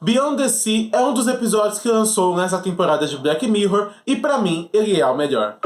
Beyond the Sea é um dos episódios que lançou nessa temporada de Black Mirror e pra mim ele é o melhor.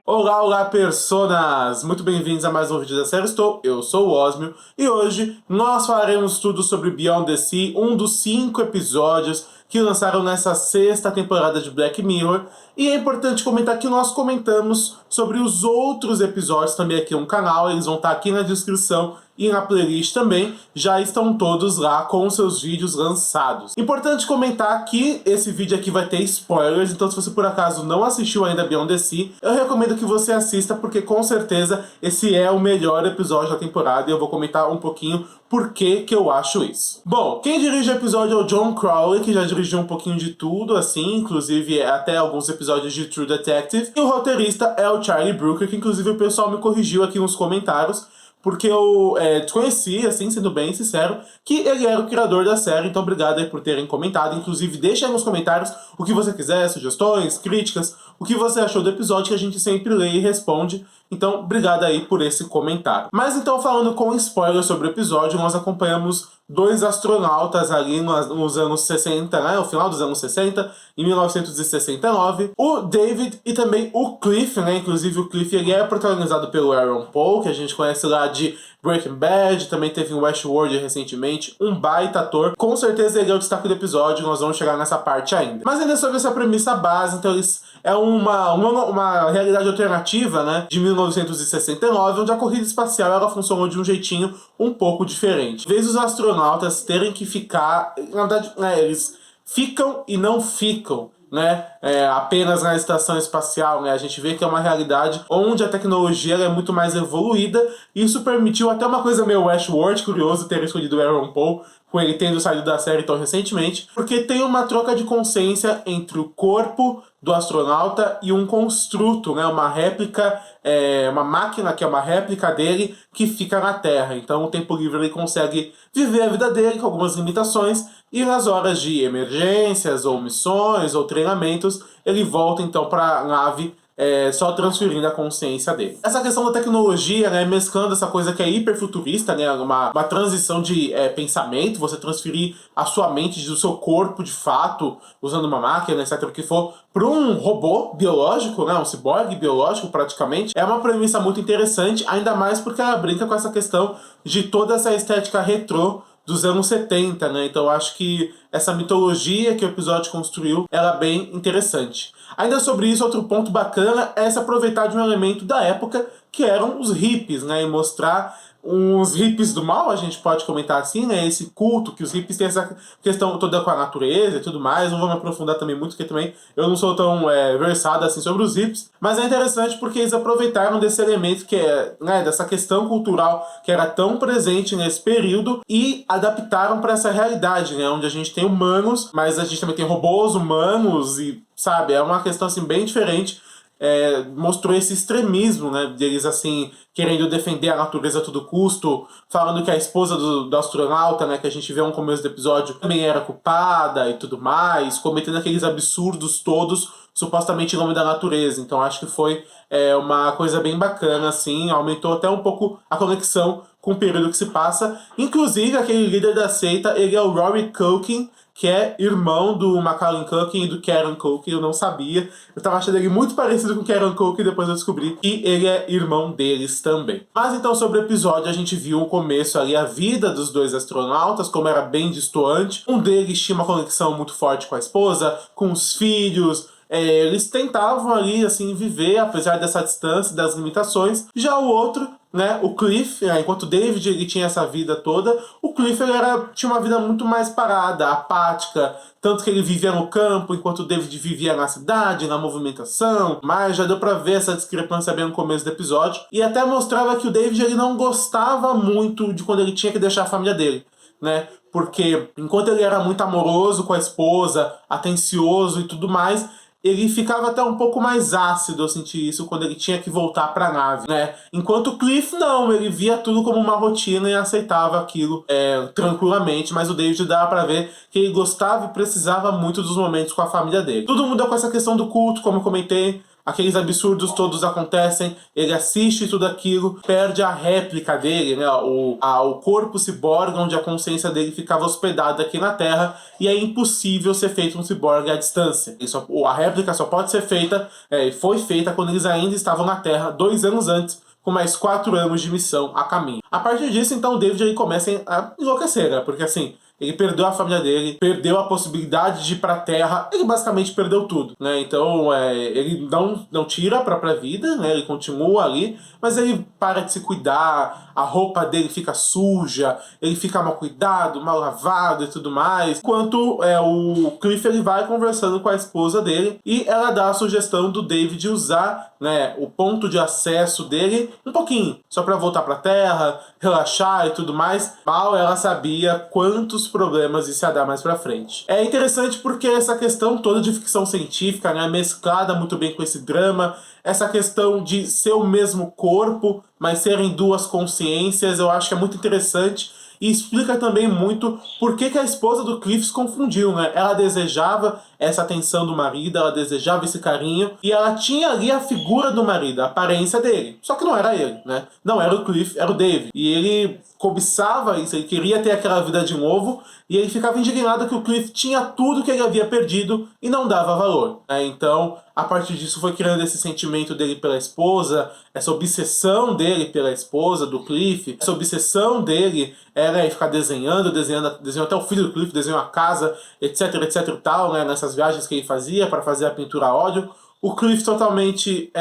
Olá, olá, personas! Muito bem-vindos a mais um vídeo da série Estou. Eu sou o Osmio e hoje nós falaremos tudo sobre Beyond the Sea, um dos 5 episódios que lançaram nessa 6ª temporada de Black Mirror. E é importante comentar que nós comentamos sobre os outros episódios também aqui no canal, eles vão estar aqui na descrição e na playlist também, já estão todos lá com seus vídeos lançados. Importante comentar que esse vídeo aqui vai ter spoilers, então se você por acaso não assistiu ainda Beyond the Sea, eu recomendo que você assista, porque com certeza esse é o melhor episódio da temporada e eu vou comentar um pouquinho por que eu acho isso. Bom, quem dirige o episódio é o John Crowley, que já dirigiu um pouquinho de tudo, assim, inclusive até alguns episódios de True Detective, e o roteirista é o Charlie Brooker, que inclusive o pessoal me corrigiu aqui nos comentários, porque eu desconheci, assim, sendo bem sincero, que ele era o criador da série, então obrigado aí por terem comentado. Inclusive, deixa aí nos comentários o que você quiser, sugestões, críticas, o que você achou do episódio, que a gente sempre lê e responde. Então, obrigado aí por esse comentário. Mas então, falando com spoiler sobre o episódio, nós acompanhamos 2 astronautas ali nos anos 60, né? No final dos anos 60, em 1969. O David e também o Cliff, né? Inclusive o Cliff ele é protagonizado pelo Aaron Paul, que a gente conhece lá de Breaking Bad, também teve em Westworld recentemente, um baita ator. Com certeza ele é o destaque do episódio, nós vamos chegar nessa parte ainda. Mas ainda sobre essa premissa base, então eles é uma realidade alternativa, né, de 1969, onde a corrida espacial ela funcionou de um jeitinho um pouco diferente. Em vez dos astronautas terem que ficar, na verdade, eles ficam e não ficam, né, apenas na estação espacial, né? A gente vê que é uma realidade onde a tecnologia é muito mais evoluída, e isso permitiu até uma coisa meio Westworld, curioso ter escolhido o Aaron Paul, com ele tendo saído da série tão recentemente, porque tem uma troca de consciência entre o corpo do astronauta e um construto, né? Uma réplica, uma máquina que é uma réplica dele que fica na Terra. Então, o tempo livre ele consegue viver a vida dele com algumas limitações, e nas horas de emergências, ou missões, ou treinamentos, ele volta então para a nave, só transferindo a consciência dele. Essa questão da tecnologia, né, mesclando essa coisa que é hiperfuturista, né, uma transição de pensamento, você transferir a sua mente do seu corpo de fato, usando uma máquina, etc, o que for, para um robô biológico, né, um ciborgue biológico praticamente, é uma premissa muito interessante, ainda mais porque ela brinca com essa questão de toda essa estética retrô dos anos 70, né? Então eu acho que essa mitologia que o episódio construiu, ela é bem interessante. Ainda sobre isso, outro ponto bacana é se aproveitar de um elemento da época, que eram os hippies, né? E mostrar uns hippies do mal, a gente pode comentar assim, né? Esse culto que os hippies têm, essa questão toda com a natureza e tudo mais. Não vou me aprofundar também muito, porque também eu não sou tão versado assim sobre os hippies. Mas é interessante porque eles aproveitaram desse elemento que é, né, dessa questão cultural que era tão presente nesse período e adaptaram para essa realidade, né? Onde a gente tem humanos, mas a gente também tem robôs humanos e, sabe, é uma questão assim bem diferente. Mostrou esse extremismo, né, deles assim, querendo defender a natureza a todo custo, falando que a esposa do astronauta, né, que a gente vê no começo do episódio, também era culpada e tudo mais, cometendo aqueles absurdos todos, supostamente em nome da natureza. Então acho que foi uma coisa bem bacana, assim, aumentou até um pouco a conexão com o período que se passa. Inclusive, aquele líder da seita, ele é o Rory Culkin, que é irmão do Macaulay Culkin e do Kieran Culkin. Eu não sabia. Eu tava achando ele muito parecido com o Kieran Culkin, depois eu descobri que ele é irmão deles também. Mas então, sobre o episódio, a gente viu o começo ali, a vida dos 2 astronautas, como era bem distoante. Um deles tinha uma conexão muito forte com a esposa, com os filhos. Eles tentavam ali, assim, viver, apesar dessa distância, das limitações. Já o outro, né, o Cliff, enquanto o David ele tinha essa vida toda, o Cliff ele tinha uma vida muito mais parada, apática, tanto que ele vivia no campo, enquanto o David vivia na cidade, na movimentação. Mas já deu pra ver essa discrepância bem no começo do episódio, e até mostrava que o David ele não gostava muito de quando ele tinha que deixar a família dele, né? Porque enquanto ele era muito amoroso com a esposa, atencioso e tudo mais, ele ficava até um pouco mais ácido, eu senti isso, quando ele tinha que voltar pra nave, né? Enquanto o Cliff, não, ele via tudo como uma rotina e aceitava aquilo tranquilamente, mas o David dava pra ver que ele gostava e precisava muito dos momentos com a família dele. Tudo muda com essa questão do culto, como eu comentei, aqueles absurdos todos acontecem, ele assiste tudo aquilo, perde a réplica dele, né, o corpo ciborgue, onde a consciência dele ficava hospedada aqui na Terra, e é impossível ser feito um ciborgue à distância. A réplica só pode ser feita, foi feita quando eles ainda estavam na Terra, 2 anos antes, com mais 4 anos de missão a caminho. A partir disso, então, o David ele começa a enlouquecer, né, porque assim, ele perdeu a família dele, perdeu a possibilidade de ir pra Terra, ele basicamente perdeu tudo, né? Então, ele não tira a própria vida, né? Ele continua ali, mas ele para de se cuidar, a roupa dele fica suja, ele fica mal cuidado, mal lavado e tudo mais. Enquanto o Cliff ele vai conversando com a esposa dele e ela dá a sugestão do David usar, né, o ponto de acesso dele um pouquinho, só pra voltar pra Terra, relaxar e tudo mais. Mal ela sabia quantos problemas isso ia dar mais pra frente. É interessante porque essa questão toda de ficção científica, né, mesclada muito bem com esse drama, essa questão de ser o mesmo corpo, mas serem duas consciências, eu acho que é muito interessante e explica também muito por que a esposa do Cliff se confundiu, né? Ela desejava essa atenção do marido, ela desejava esse carinho, e ela tinha ali a figura do marido, a aparência dele. Só que não era ele, né? Não era o Cliff, era o David. E ele cobiçava isso, ele queria ter aquela vida de novo, e ele ficava indignado que o Cliff tinha tudo que ele havia perdido e não dava valor, né? Então, a partir disso foi criando esse sentimento dele pela esposa, essa obsessão dele pela esposa do Cliff, essa obsessão dele era ficar desenhando até o filho do Cliff, desenhou a casa, etc e tal, né, nessas viagens que ele fazia para fazer a pintura a óleo. O Cliff totalmente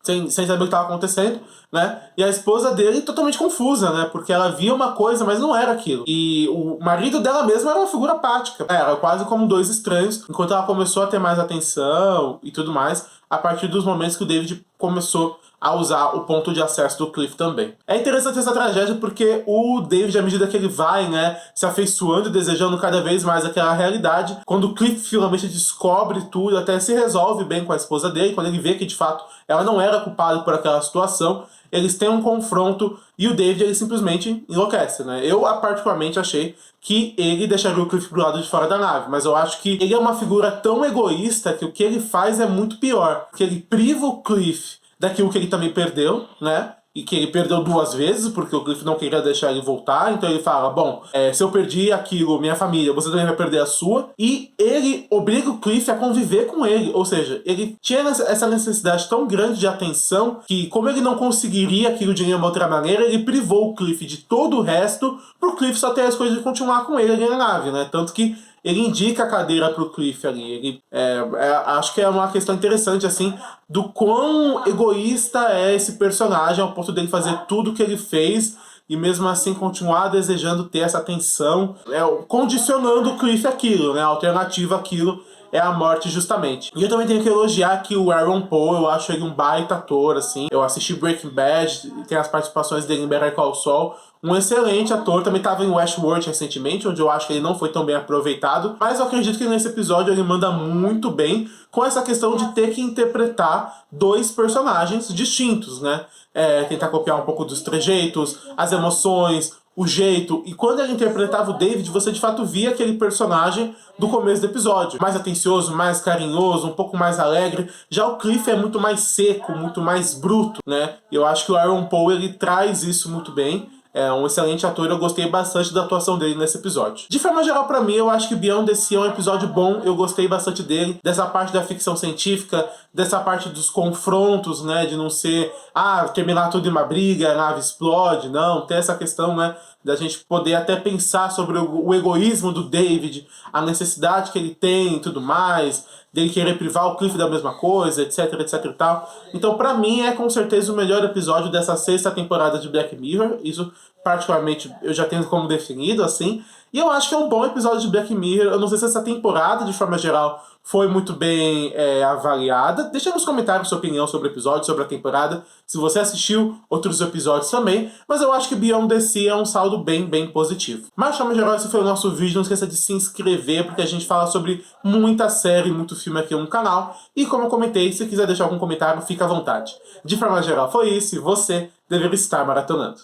sem saber o que estava acontecendo, né? E a esposa dele totalmente confusa, né? Porque ela via uma coisa, mas não era aquilo. E o marido dela mesma era uma figura apática. Era quase como dois estranhos. Enquanto ela começou a ter mais atenção e tudo mais, a partir dos momentos que o David começou a usar o ponto de acesso do Cliff também. É interessante essa tragédia porque o David, à medida que ele vai, né, se afeiçoando e desejando cada vez mais aquela realidade, quando o Cliff finalmente descobre tudo, até se resolve bem com a esposa dele, quando ele vê que de fato ela não era culpada por aquela situação, eles têm um confronto e o David ele simplesmente enlouquece, né? Eu particularmente achei que ele deixaria o Cliff pro lado de fora da nave, mas eu acho que ele é uma figura tão egoísta que o que ele faz é muito pior, porque ele priva o Cliff daquilo que ele também perdeu, né? E que ele perdeu 2 vezes, porque o Cliff não queria deixar ele voltar. Então ele fala, bom, se eu perdi aquilo, minha família, você também vai perder a sua. E ele obriga o Cliff a conviver com ele. Ou seja, ele tinha essa necessidade tão grande de atenção que, como ele não conseguiria aquilo de nenhuma outra maneira, ele privou o Cliff de todo o resto pro Cliff só ter as coisas de continuar com ele ali na nave, né? Tanto que ele indica a cadeira pro Cliff ali. Ele, acho que é uma questão interessante, assim, do quão egoísta é esse personagem ao ponto dele fazer tudo o que ele fez e mesmo assim continuar desejando ter essa atenção, condicionando o Cliff àquilo, né? A alternativa àquilo é a morte justamente. E eu também tenho que elogiar que o Aaron Paul, eu acho ele um baita ator, assim. Eu assisti Breaking Bad, tem as participações dele em Better Call Saul. Um excelente ator, também estava em Westworld recentemente, onde eu acho que ele não foi tão bem aproveitado, mas eu acredito que nesse episódio ele manda muito bem com essa questão de ter que interpretar 2 personagens distintos, né? Tentar copiar um pouco dos trejeitos, as emoções, o jeito. E quando ele interpretava o David, você de fato via aquele personagem do começo do episódio. Mais atencioso, mais carinhoso, um pouco mais alegre. Já o Cliff é muito mais seco, muito mais bruto, né? E eu acho que o Aaron Paul, ele traz isso muito bem. É um excelente ator, eu gostei bastante da atuação dele nesse episódio. De forma geral, pra mim, eu acho que Beyond the Sea é um episódio bom, eu gostei bastante dele, dessa parte da ficção científica, dessa parte dos confrontos, né, de não ser, terminar tudo em uma briga, a nave explode, não, tem essa questão, né, da gente poder até pensar sobre o egoísmo do David, a necessidade que ele tem e tudo mais, dele querer privar o Cliff da mesma coisa, etc e tal. Então, pra mim, é com certeza o melhor episódio dessa 6ª temporada de Black Mirror. Isso, particularmente, eu já tenho como definido, assim. E eu acho que é um bom episódio de Black Mirror. Eu não sei se essa temporada, de forma geral, foi muito bem avaliada. Deixa nos comentários sua opinião sobre o episódio, sobre a temporada, se você assistiu outros episódios também. Mas eu acho que Beyond the Sea é um saldo bem positivo. Mas, de forma geral, esse foi o nosso vídeo. Não esqueça de se inscrever, porque a gente fala sobre muita série, muito filme aqui no canal. E como eu comentei, se quiser deixar algum comentário, fica à vontade. De forma geral, foi isso. E você deveria estar maratonando.